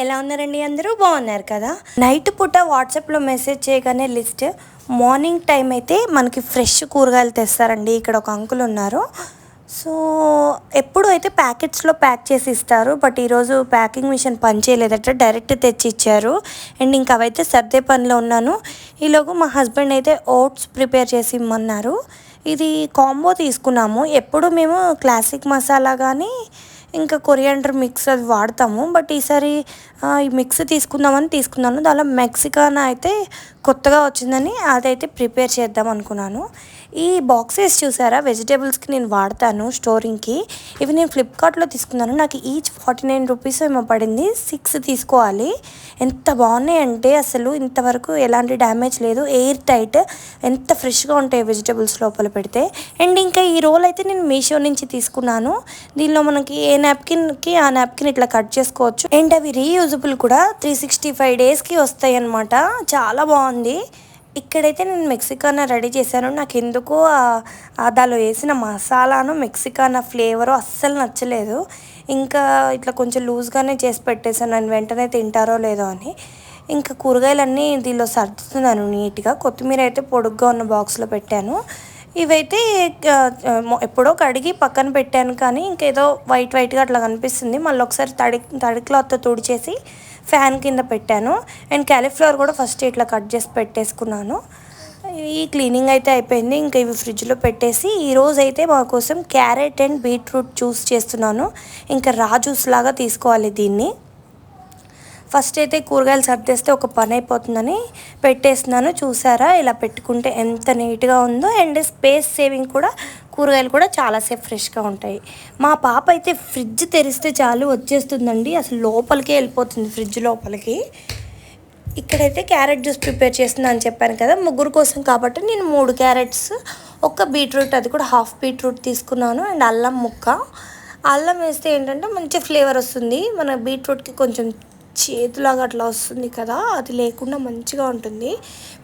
ఎలా ఉన్నారండి? అందరూ బాగున్నారు కదా? నైట్ పూట వాట్సాప్లో మెసేజ్ చేయగానే లిస్ట్, మార్నింగ్ టైం అయితే మనకి ఫ్రెష్ కూరగాయలు తెస్తారండి. ఇక్కడ ఒక అంకుల్ ఉన్నారు. సో ఎప్పుడు అయితే ప్యాకెట్స్లో ప్యాక్ చేసి ఇస్తారు. బట్ ఈరోజు ప్యాకింగ్ మిషన్ పనిచేయలేదట, డైరెక్ట్ తెచ్చి ఇచ్చారు. అండ్ ఇంకా అవైతే సర్దే పనిలో ఉన్నాను. ఈలోగు మా హస్బెండ్ అయితే ఓట్స్ ప్రిపేర్ చేసి ఇమ్మన్నారు. ఇది కాంబో తీసుకున్నాము. ఎప్పుడు మేము క్లాసిక్ మసాలా కానీ ఇంకా కొరియాండర్ మిక్స్ అది వాడతాము. బట్ ఈసారి ఈ మిక్స్ తీసుకున్నాను. దానిలో మెక్సికానా అయితే కొత్తగా వచ్చిందని అదైతే ప్రిపేర్ చేద్దాం అనుకున్నాను. ఈ బాక్సెస్ చూసారా, వెజిటేబుల్స్కి నేను వాడతాను స్టోరింగ్కి. ఇవి నేను ఫ్లిప్కార్ట్లో తీసుకున్నాను. నాకు ఈచ్ 49 రూపీస్ ఏమో పడింది. 6 తీసుకోవాలి. ఎంత బాగున్నాయంటే అసలు ఇంతవరకు ఎలాంటి డ్యామేజ్ లేదు, ఎయిర్ టైట్, ఎంత ఫ్రెష్గా ఉంటాయి వెజిటేబుల్స్ లోపల పెడితే. అండ్ ఇంకా ఈ రోల్ అయితే నేను మీషో నుంచి తీసుకున్నాను. దీనిలో మనకి ఏ నాప్కిన్కి ఆ నాప్కిన్ ఇట్లా కట్ చేసుకోవచ్చు. అండ్ అవి రీయూజబుల్ కూడా, 365 డేస్కి వస్తాయి అన్నమాట. చాలా బాగుంది. ఇక్కడైతే నేను మెక్సికానా రెడీ చేశాను. నాకు ఎందుకో దానిలో వేసిన మసాలాను మెక్సికానా ఫ్లేవరు అస్సలు నచ్చలేదు. ఇంకా ఇట్లా కొంచెం లూజ్గానే చేసి పెట్టేశాను, నేను వెంటనే తింటారో లేదో అని. ఇంకా కూరగాయలన్నీ దీనిలో సర్దుతున్నాను నీట్గా. కొత్తిమీర అయితే పొడుగ్గా ఉన్న బాక్స్లో పెట్టాను. ఇవైతే ఎప్పుడో కడిగి పక్కన పెట్టాను, కానీ ఇంకేదో వైట్గా అట్లా కనిపిస్తుంది. మళ్ళీ ఒకసారి తడి క్లాత్తో తుడిచేసి ఫ్యాన్ కింద పెట్టాను. అండ్ క్యాలీఫ్లవర్ కూడా ఫస్ట్ ఇట్లా కట్ చేసి పెట్టేసుకున్నాను. ఈ క్లీనింగ్ అయితే అయిపోయింది. ఇంకా ఇవి ఫ్రిడ్జ్లో పెట్టేసి ఈరోజు అయితే మా కోసం క్యారెట్ అండ్ బీట్రూట్ జ్యూస్ చేస్తున్నాను. ఇంకా రా జ్యూస్ లాగా తీసుకోవాలి దీన్ని. ఫస్ట్ అయితే కూరగాయలు సర్దేస్తే ఒక పని అయిపోతుందని పెట్టేస్తున్నాను. చూసారా, ఇలా పెట్టుకుంటే ఎంత నీట్గా ఉందో. అండ్ స్పేస్ సేవింగ్ కూడా, కూరగాయలు కూడా చాలాసేపు ఫ్రెష్గా ఉంటాయి. మా పాప అయితే ఫ్రిడ్జ్ తెరిస్తే చాలు వచ్చేస్తుందండి, అసలు లోపలికే వెళ్ళిపోతుంది ఫ్రిడ్జ్ లోపలికి. ఇక్కడైతే క్యారెట్ జ్యూస్ ప్రిపేర్ చేస్తున్నా అని చెప్పాను కదా, ముగ్గురు కోసం కాబట్టి నేను 3 క్యారెట్స్, ఒక బీట్రూట్, అది కూడా హాఫ్ బీట్రూట్ తీసుకున్నాను. అండ్ అల్లం ముక్క. అల్లం వేస్తే ఏంటంటే మంచి ఫ్లేవర్ వస్తుంది. మన బీట్రూట్కి కొంచెం చేతులాగా అట్లా వస్తుంది కదా, అది లేకుండా మంచిగా ఉంటుంది.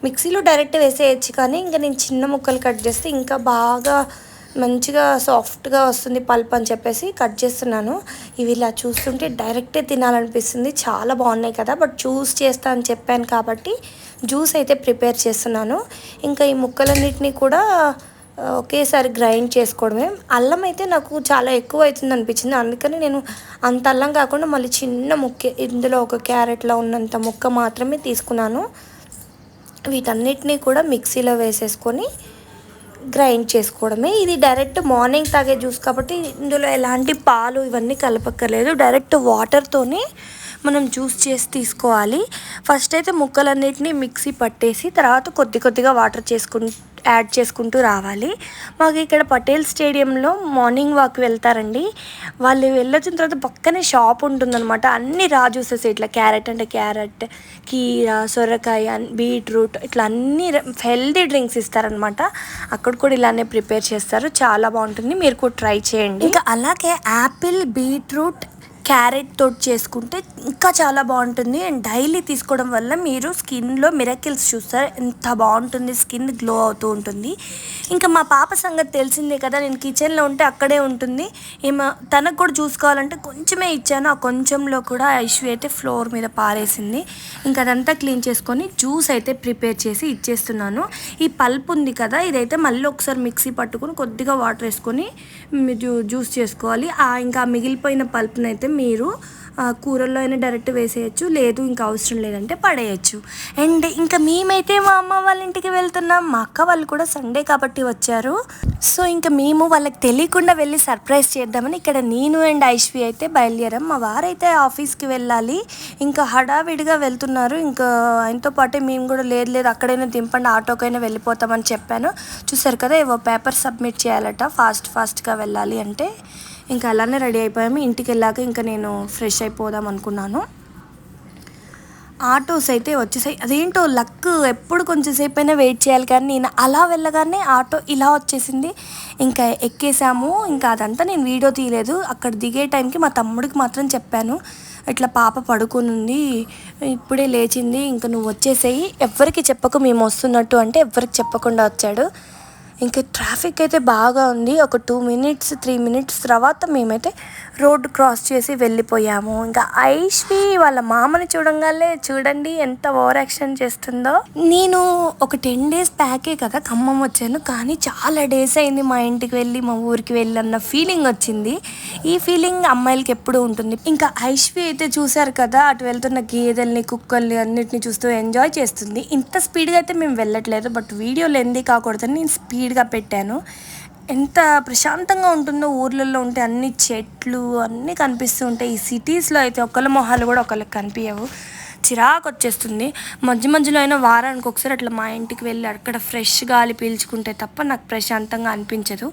మిక్సీలో డైరెక్ట్ వేసేయచ్చు, కానీ ఇంకా నేను చిన్న ముక్కలు కట్ చేస్తే ఇంకా బాగా మంచిగా సాఫ్ట్గా వస్తుంది పల్ప్ అని చెప్పేసి కట్ చేస్తున్నాను. ఇవి ఇలా చూస్తుంటే డైరెక్టే తినాలనిపిస్తుంది. చాలా బాగున్నాయి కదా, బట్ జ్యూస్ చేస్తా అని చెప్పాను కాబట్టి జ్యూస్ అయితే ప్రిపేర్ చేస్తున్నాను. ఇంకా ఈ ముక్కలన్నిటినీ కూడా ఒకేసారి గ్రైండ్ చేసుకోవడమే. అల్లం అయితే నాకు చాలా ఎక్కువ అవుతుంది అనిపించింది, అందుకని నేను అంత అల్లం కాకుండా మళ్ళీ చిన్న ముక్క, ఇందులో ఒక క్యారెట్లో ఉన్నంత ముక్క మాత్రమే తీసుకున్నాను. వీటన్నిటినీ కూడా మిక్సీలో వేసేసుకొని గ్రైండ్ చేసుకోవడమే. ఇది డైరెక్ట్ మార్నింగ్ తాగే జ్యూస్ కాబట్టి ఇందులో ఎలాంటి పాలు ఇవన్నీ కలపక్కర్లేదు, డైరెక్ట్ వాటర్తోనే మనం జ్యూస్ చేసి తీసుకోవాలి. ఫస్ట్ అయితే ముక్కలన్నిటిని మిక్సీ పట్టేసి తర్వాత కొద్దిగా వాటర్ యాడ్ చేసుకుంటూ రావాలి. మాకు ఇక్కడ పటేల్ స్టేడియంలో మార్నింగ్ వాక్ వెళ్తారండి. వాళ్ళు వెళ్ళొచ్చిన తర్వాత పక్కనే షాప్ ఉంటుందన్నమాట. అన్ని రా జ్యూసెస్, ఇట్లా క్యారెట్ అంటే క్యారెట్, కీర, సొరకాయ, బీట్రూట్, ఇట్లా అన్ని హెల్దీ డ్రింక్స్ ఇస్తారనమాట. అక్కడ కూడా ఇలానే ప్రిపేర్ చేస్తారు, చాలా బాగుంటుంది. మీరు కూడా ట్రై చేయండి. ఇంకా అలాగే యాపిల్, బీట్రూట్, క్యారెట్ తోటి చేసుకుంటే ఇంకా చాలా బాగుంటుంది. అండ్ డైలీ తీసుకోవడం వల్ల మీరు స్కిన్లో మిరకిల్స్ చూస్తారు, ఎంత బాగుంటుంది, స్కిన్ గ్లో అవుతూ ఉంటుంది. ఇంకా మా పాప సంగతి తెలిసిందే కదా, నేను కిచెన్లో ఉంటే అక్కడే ఉంటుంది. తనకు కూడా చూసుకోవాలంటే కొంచెమే ఇచ్చాను, ఆ కొంచెంలో కూడా ఐషు అయితే ఫ్లోర్ మీద పారేసింది. ఇంకా అదంతా క్లీన్ చేసుకొని జ్యూస్ అయితే ప్రిపేర్ చేసి ఇచ్చేస్తున్నాను. ఈ పల్ప్ ఉంది కదా, ఇదైతే మళ్ళీ ఒకసారి మిక్సీ పట్టుకొని కొద్దిగా వాటర్ వేసుకొని జ్యూస్ చేసుకోవాలి. ఇంకా మిగిలిపోయిన పల్ప్ని అయితే మీరు కూరల్లో అయినా డైరెక్ట్ వేసేయచ్చు, లేదు ఇంకా అవసరం లేదంటే పడేయచ్చు. అండ్ ఇంకా మేమైతే మా అమ్మ వాళ్ళ ఇంటికి వెళ్తున్నాం. మా అక్క వాళ్ళు కూడా సండే కాబట్టి వచ్చారు. సో ఇంకా మేము వాళ్ళకి తెలియకుండా వెళ్ళి సర్ప్రైజ్ చేద్దామని ఇక్కడ నేను అండ్ ఐశ్వి అయితే బయలుదేరాం. మా వారైతే ఆఫీస్కి వెళ్ళాలి, ఇంకా హడావిడిగా వెళ్తున్నారు. ఇంకా ఆయనతో పాటే మేము కూడా లేదు అక్కడైనా దింపండి, ఆటోకైనా వెళ్ళిపోతామని చెప్పాను. చూసారు కదా, ఏవో పేపర్ సబ్మిట్ చేయాలట, ఫాస్ట్గా వెళ్ళాలి అంటే ఇంకా అలానే రెడీ అయిపోయాము. ఇంటికి వెళ్ళాక ఇంకా నేను ఫ్రెష్ అయిపోదాం అనుకున్నాను. ఆటోస్ అయితే వచ్చేసాయి. అదేంటో లక్, ఎప్పుడు కొంచెం సేపు అయినా వెయిట్ చేయాలి, కానీ నేను అలా వెళ్ళగానే ఆటో ఇలా వచ్చేసింది. ఇంకా ఎక్కేసాము. ఇంకా అదంతా నేను వీడియో తీయలేదు. అక్కడ దిగే టైంకి మా తమ్ముడికి మాత్రం చెప్పాను, ఇట్లా పాప పడుకొని ఉంది, ఇప్పుడే లేచింది, ఇంకా నువ్వు వచ్చేసేయి, ఎవ్వరికి చెప్పకు మేము వస్తున్నట్టు అంటే ఎవ్వరికి చెప్పకుండా వచ్చాడు. ఇంకా ట్రాఫిక్ అయితే బాగా ఉంది. ఒక 2 మినిట్స్ 3 మినిట్స్ తర్వాత మేమైతే రోడ్డు క్రాస్ చేసి వెళ్ళిపోయాము. ఇంకా ఐష్వి వాళ్ళ మామని చూడండి ఎంత ఓవర్ యాక్షన్ చేస్తుందో. నేను ఒక 10 days బ్యాకే కదా ఖమ్మం వచ్చాను, కానీ చాలా డేస్ అయింది మా ఇంటికి వెళ్ళి మా ఊరికి వెళ్ళి అన్న ఫీలింగ్ వచ్చింది. ఈ ఫీలింగ్ అమ్మాయిలకి ఎప్పుడు ఉంటుంది. ఇంకా ఐష్వి అయితే చూసారు కదా, అటు వెళ్తున్న గేదెల్ని కుక్కల్ని అన్నిటిని చూస్తూ ఎంజాయ్ చేస్తుంది. ఇంత స్పీడ్గా అయితే మేము వెళ్ళట్లేదు, బట్ వీడియో లెందీ కాకూడదని నేను స్పీడ్గా పెట్టాను. ఎంత ప్రశాంతంగా ఉంటుందో ఊర్లలో ఉంటే, అన్ని చెట్లు అన్నీ కనిపిస్తూ ఉంటాయి. ఈ సిటీస్లో అయితే ఒకళ్ళ మొహాలు కూడా ఒకళ్ళకి కనిపించవు, చిరాకు వచ్చేస్తుంది. మధ్యలో అయినా వారానికి ఒకసారి అట్లా మా ఇంటికి వెళ్ళి అక్కడ ఫ్రెష్ గాలి పీల్చుకుంటే తప్ప నాకు ప్రశాంతంగా అనిపించదు.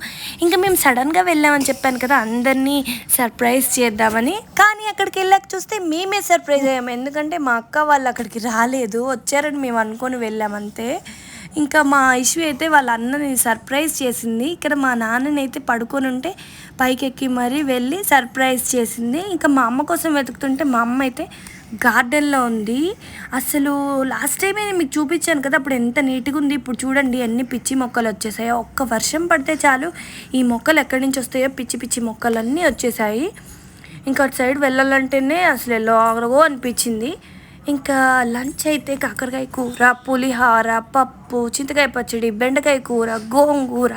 ఇంకా మేము సడన్గా వెళ్ళామని చెప్పాను కదా, అందరినీ సర్ప్రైజ్ చేద్దామని. కానీ అక్కడికి వెళ్ళాక చూస్తే మేమే సర్ప్రైజ్ అయ్యాము, ఎందుకంటే మా అక్క వాళ్ళు అక్కడికి రాలేదు, వచ్చారని మేము అనుకొని వెళ్ళామంతే. ఇంకా మా ఐశ్వి అయితే వాళ్ళ అన్నని సర్ప్రైజ్ చేసింది. ఇక్కడ మా నాన్నని అయితే పడుకొని ఉంటే పైకి ఎక్కి మరీ వెళ్ళి సర్ప్రైజ్ చేసింది. ఇంకా మా అమ్మ కోసం వెతుకుతుంటే మా అమ్మ అయితే గార్డెన్లో ఉంది. అసలు లాస్ట్ టైమే నేను మీకు చూపించాను కదా, అప్పుడు ఎంత నీట్గా ఉంది. ఇప్పుడు చూడండి ఎన్ని పిచ్చి మొక్కలు వచ్చేసాయో. ఒక్క వర్షం పడితే చాలు ఈ మొక్కలు ఎక్కడి నుంచి వస్తాయో పిచ్చి పిచ్చి మొక్కలన్నీ వచ్చేసాయి. ఇంకా అటు సైడ్ వెళ్ళాలంటేనే అసలు ఎలాగో అనిపించింది. ఇంకా లంచ్ అయితే కాకరకాయ కూర, పులిహోర, పప్పు, చింతకాయ పచ్చడి, బెండకాయ కూర, గోంగూర.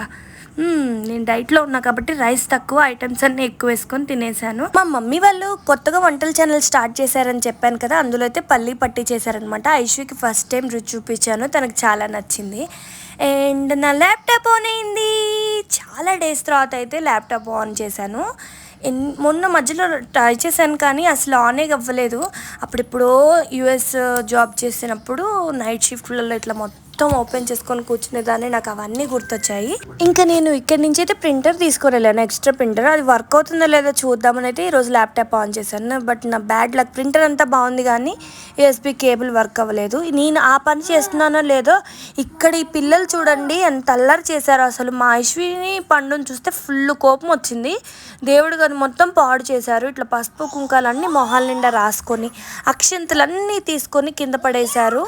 నేను డైట్లో ఉన్నా కాబట్టి రైస్ తక్కువ, ఐటమ్స్ అన్నీ ఎక్కువ వేసుకొని తినేసాను. మా మమ్మీ వాళ్ళు కొత్తగా వంటల ఛానల్ స్టార్ట్ చేశారని చెప్పాను కదా, అందులో అయితే పల్లి పట్టి చేశారనమాట. ఐశ్వికి ఫస్ట్ టైం రుచి చూపించాను, తనకు చాలా నచ్చింది. అండ్ నా ల్యాప్టాప్ ఆన్ అయింది. చాలా డేస్ తర్వాత అయితే ల్యాప్టాప్ ఆన్ చేశాను. మొన్న మధ్యలో ట్రై చేశాను కానీ అసలు ఆనే అవ్వలేదు. అప్పుడెప్పుడో యూఎస్ జాబ్ చేసినప్పుడు నైట్ షిఫ్ట్లలో ఇట్లా మొత్తం ఓపెన్ చేసుకొని కూర్చునేదాన్ని, నాకు అవన్నీ గుర్తొచ్చాయి. ఇంకా నేను ఇక్కడి నుంచి అయితే ప్రింటర్ తీసుకొని వెళ్ళాను, ఎక్స్ట్రా ప్రింటర్. అది వర్క్ అవుతుందో లేదో చూద్దామని అయితే ఈరోజు ల్యాప్టాప్ ఆన్ చేశాను. బట్ నా బ్యాడ్ లక్, ప్రింటర్ అంతా బాగుంది కానీ యూఎస్బీ కేబుల్ వర్క్ అవ్వలేదు. నేను ఆ పని చేస్తున్నానో లేదో ఇక్కడ ఈ పిల్లలు చూడండి ఎంత అల్లరి చేశారు. అసలు మా ఐశ్విని పండుని చూస్తే ఫుల్ కోపం వచ్చింది. దేవుడు గది మొత్తం పాడు చేశారు. ఇట్లా పసుపు కుంకాలన్నీ మొహాల నిండా రాసుకొని అక్షంతలన్నీ తీసుకొని కింద పడేశారు.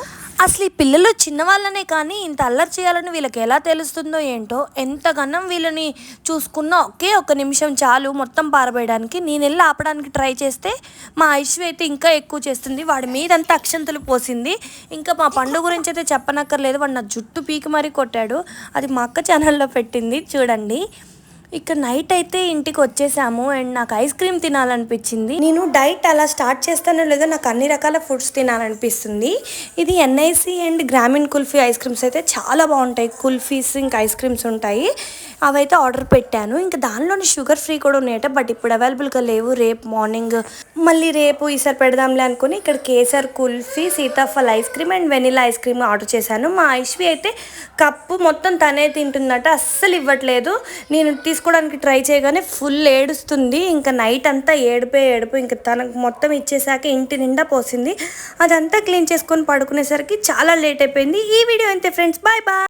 అసలు ఈ పిల్లలు చిన్నవాళ్ళనే కానీ ఇంత అల్లరి చేయాలని వీళ్ళకి ఎలా తెలుస్తుందో ఏంటో. ఎంతగానం వీళ్ళని చూసుకున్నా ఒకే ఒక నిమిషం చాలు మొత్తం పారబోయడానికి. నేను వెళ్ళి ఆపడానికి ట్రై చేస్తే మా ఐశ్వి అయితే ఇంకా ఎక్కువ చేస్తుంది, వాడి మీదంతా అక్షంతలు పోసింది. ఇంకా మా పండు గురించి అయితే చెప్పనక్కర్లేదు, వాడు నా జుట్టు పీకి మరీ కొట్టాడు. అది మా అక్క ఛానల్లో పెట్టింది చూడండి. ఇక నైట్ అయితే ఇంటికి వచ్చేసాము అండ్ నాకు ఐస్ క్రీమ్ తినాలనిపించింది. నేను డైట్ అలా స్టార్ట్ చేస్తానో లేదో నాకు అన్ని రకాల ఫుడ్స్ తినాలనిపిస్తుంది. ఇది NIC and Grameen kulfi ice creams అయితే చాలా బాగుంటాయి. కుల్ఫీస్ ఇంకా ఐస్ క్రీమ్స్ ఉంటాయి, అవైతే ఆర్డర్ పెట్టాను. ఇంకా దానిలోని షుగర్ ఫ్రీ కూడా ఉన్నాయట, బట్ ఇప్పుడు అవైలబుల్గా లేవు. రేపు మార్నింగ్ మళ్ళీ రేపు ఈసారి పెడదాంలే అనుకుని ఇక్కడ kesar kulfi, Sitaphal ice cream and vanilla ice cream order చేశాను. మా ఐశ్వి అయితే కప్పు మొత్తం తనే తింటుందట, అస్సలు ఇవ్వట్లేదు. నేను తీసుకోవడానికి ట్రై చేయగానే ఫుల్ ఏడుస్తుంది. ఇంకా నైట్ అంతా ఏడుపు. ఇంకా తనకు మొత్తం ఇచ్చేసాక ఇంటి నిండా పోసింది. అదంతా క్లీన్ చేసుకొని పడుకునేసరికి చాలా లేట్ అయిపోయింది. ఈ వీడియో అంతే ఫ్రెండ్స్, బాయ్ బాయ్.